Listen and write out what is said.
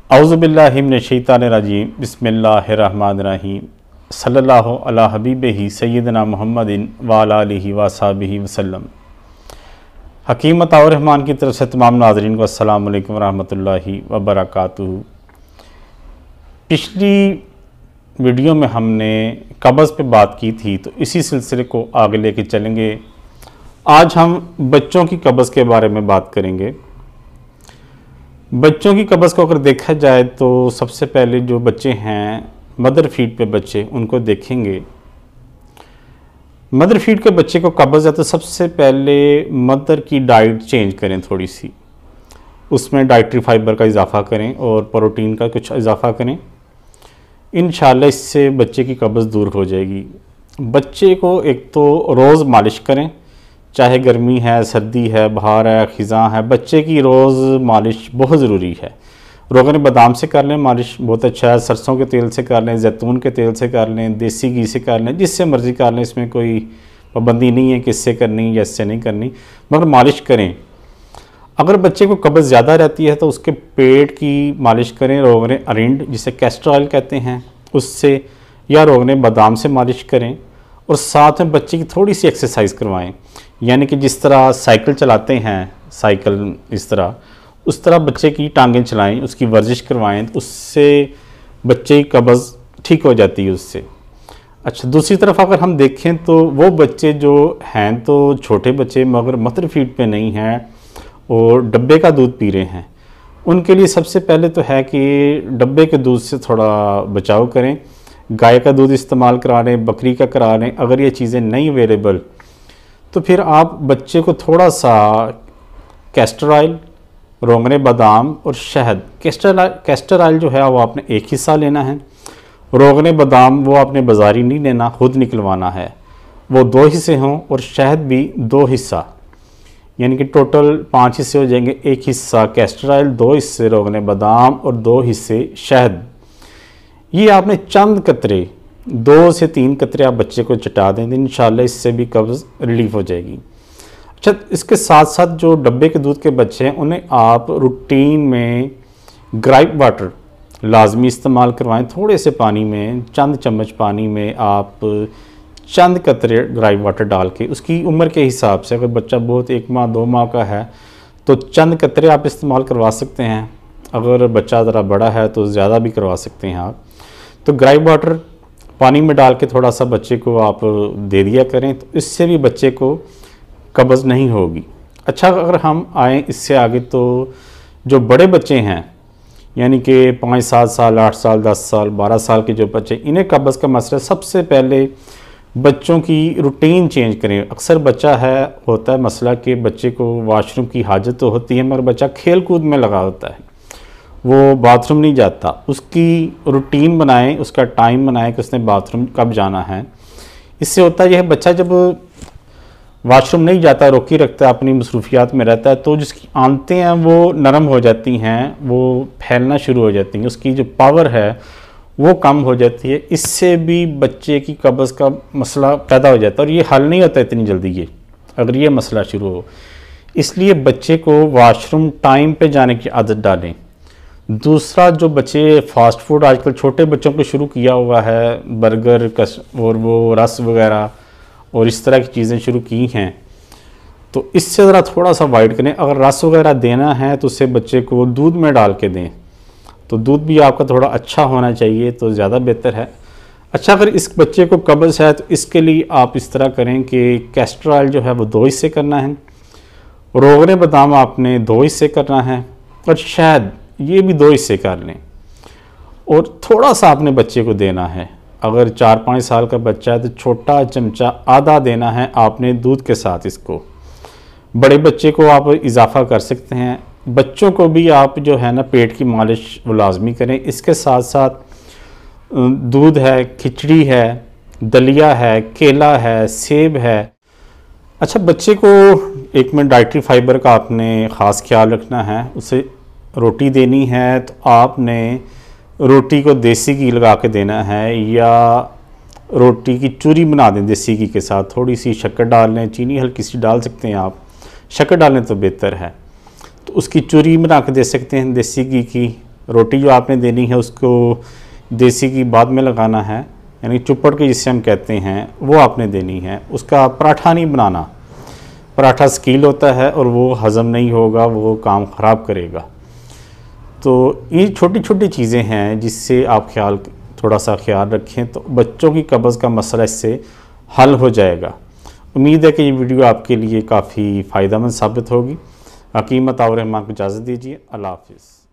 औज़ुबिल्लाहि मिनश्शैतानिर्रजीम बिस्मिल्लाहिर्रहमानिर्रहीम सल्लल्लाहु अला हबीबिही सय्यिदना मुहम्मदिन व अला आलिहि व अस्हाबिहि वसल्लम। हकीम अताउर रहमान की तरफ से तमाम नाज़रीन को अस्सलामु अलैकुम रहमतुल्लाहि व बरकातुहू। पिछली वीडियो में हमने कब्ज़ पे बात की थी, तो इसी सिलसिले को आगे लेके चलेंगे। आज हम बच्चों की कब्ज़ के बारे में बात करेंगे। बच्चों की कब्ज़ को अगर देखा जाए तो सबसे पहले जो बच्चे हैं मदर फीड पे बच्चे, उनको देखेंगे। मदर फीड के बच्चे को कब्ज़ है तो सबसे पहले मदर की डाइट चेंज करें, थोड़ी सी उसमें डाइटरी फाइबर का इजाफ़ा करें और प्रोटीन का कुछ इजाफ़ा करें। इंशाल्लाह इससे बच्चे की कब्ज़ दूर हो जाएगी। बच्चे को एक तो रोज़ मालिश करें, चाहे गर्मी है, सर्दी है, बहार है, ख़िज़ां है, बच्चे की रोज़ मालिश बहुत ज़रूरी है। रोगन बादाम से कर लें मालिश, बहुत अच्छा है। सरसों के तेल से कर लें, जैतून के तेल से कर लें, देसी घी से कर लें, जिससे मर्ज़ी कर लें। इसमें कोई पाबंदी नहीं है कि इससे करनी या इससे नहीं करनी, मगर मालिश करें। अगर बच्चे को कब्ज़ ज़्यादा रहती है तो उसके पेट की मालिश करें, रोगन अरिंड जिसे कैस्टर ऑयल कहते हैं उससे, या रोगन बादाम से मालिश करें। और साथ में बच्चे की थोड़ी सी एक्सरसाइज करवाएं, यानी कि जिस तरह साइकिल चलाते हैं, साइकिल इस तरह, उस तरह बच्चे की टांगें चलाएं, उसकी वर्जिश करवाएं, तो उससे बच्चे की कब्ज़ ठीक हो जाती है उससे। अच्छा, दूसरी तरफ अगर हम देखें तो वो बच्चे जो हैं तो छोटे बच्चे मगर मदर फीड पे नहीं हैं और डब्बे का दूध पी रहे हैं, उनके लिए सबसे पहले तो है कि डब्बे के दूध से थोड़ा बचाव करें। गाय का दूध इस्तेमाल करा लें, बकरी का करा लें। अगर ये चीज़ें नहीं अवेलेबल तो फिर आप बच्चे को थोड़ा सा कैस्टर ऑयल, रोगन बादाम और शहद, कैस्टर ऑयल जो है वो आपने एक हिस्सा लेना है, रोगन बादाम वो आपने बाज़ारी नहीं लेना, खुद निकलवाना है, वो 2 हिस्से हों, और शहद भी 2 हिस्सा, यानी कि टोटल 5 हिस्से हो जाएंगे। 1 हिस्सा कैस्टर ऑयल, 2 हिस्से रोगन बादाम और 2 हिस्से शहद। ये आपने चंद कतरे, 2 से 3 कतरे आप बच्चे को चटा दें, इंशाल्लाह इससे भी कब्ज़ रिलीफ हो जाएगी। अच्छा, इसके साथ साथ जो डब्बे के दूध के बच्चे हैं उन्हें आप रूटीन में ग्राइप वाटर लाजमी इस्तेमाल करवाएं। थोड़े से पानी में, चंद चम्मच पानी में आप चंद कतरे ग्राइप वाटर डाल के, उसकी उम्र के हिसाब से, अगर बच्चा बहुत 1 माह 2 माह का है तो चंद कतरे आप इस्तेमाल करवा सकते हैं। अगर बच्चा ज़रा बड़ा है तो ज़्यादा भी करवा सकते हैं आप। तो ग्राइप वाटर पानी में डाल के थोड़ा सा बच्चे को आप दे दिया करें, तो इससे भी बच्चे को कब्ज़ नहीं होगी। अच्छा, अगर हम आएँ इससे आगे तो जो बड़े बच्चे हैं, यानी कि 5, 7 साल, 8 साल, 10 साल, 12 साल के जो बच्चे, इन्हें कब्ज़ का मसला, सबसे पहले बच्चों की रूटीन चेंज करें। अक्सर बच्चा होता है मसला कि बच्चे को वाशरूम की हाजत तो होती है मगर बच्चा खेल कूद में लगा होता है, वो बाथरूम नहीं जाता। उसकी रूटीन बनाएं, उसका टाइम बनाएं कि उसने बाथरूम कब जाना है। इससे होता यह है, बच्चा जब वाशरूम नहीं जाता, रोकी रखता है, अपनी मसरूफियात में रहता है, तो जिसकी आंतें हैं वो नरम हो जाती हैं, वो फैलना शुरू हो जाती हैं, उसकी जो पावर है वो कम हो जाती है। इससे भी बच्चे की कब्ज़ का मसला पैदा हो जाता है और ये हल नहीं होता इतनी जल्दी ये, अगर ये मसला शुरू हो। इसलिए बच्चे को वाशरूम टाइम पे जाने की आदत डालें। दूसरा, जो बच्चे फ़ास्ट फूड आजकल छोटे बच्चों को शुरू किया हुआ है, बर्गर और वो रस वगैरह और इस तरह की चीज़ें शुरू की हैं, तो इससे ज़रा थोड़ा सा अवॉइड करें। अगर रस वगैरह देना है तो उससे बच्चे को दूध में डाल के दें, तो दूध भी आपका थोड़ा अच्छा होना चाहिए, तो ज़्यादा बेहतर है। अच्छा, अगर इस बच्चे को कब्ज़ है तो इसके लिए आप इस तरह करें कि कैस्टर ऑयल जो है वो 2 हिस्से करना है, रोगन बादाम आपने 2 हिस्से करना है, और शहद ये भी 2 हिस्से कर लें, और थोड़ा सा आपने बच्चे को देना है। अगर 4-5 साल का बच्चा है तो छोटा चमचा आधा देना है आपने दूध के साथ इसको। बड़े बच्चे को आप इजाफ़ा कर सकते हैं। बच्चों को भी आप जो है ना पेट की मालिश वो लाजमी करें। इसके साथ साथ दूध है, खिचड़ी है, दलिया है, केला है, सेब है। अच्छा, बच्चे को एक में डाइटरी फाइबर का आपने ख़ास ख्याल रखना है। उसे रोटी देनी है तो आपने रोटी को देसी घी लगा के देना है, या रोटी की चूरी बना दें देसी घी के साथ, थोड़ी सी शक्कर डाल लें, चीनी हल्की सी डाल सकते हैं आप, शक्कर डालें तो बेहतर है। तो उसकी चूरी बना के दे सकते हैं देसी घी की, रोटी जो आपने देनी है उसको देसी घी बाद में लगाना है, यानी चुप्पड़ के जिसे हम कहते हैं वो आपने देनी है। उसका पराठा नहीं बनाना, पराठा स्कील होता है और वो हज़म नहीं होगा, वो काम ख़राब करेगा। तो ये छोटी छोटी चीज़ें हैं जिससे आप थोड़ा सा ख्याल रखें तो बच्चों की कब्ज़ का मसला इससे हल हो जाएगा। उम्मीद है कि ये वीडियो आपके लिए काफ़ी फ़ायदेमंद साबित होगी। हकीम अताउर रहमान को इजाज़त दीजिए। अल्लाह हाफ़िज़।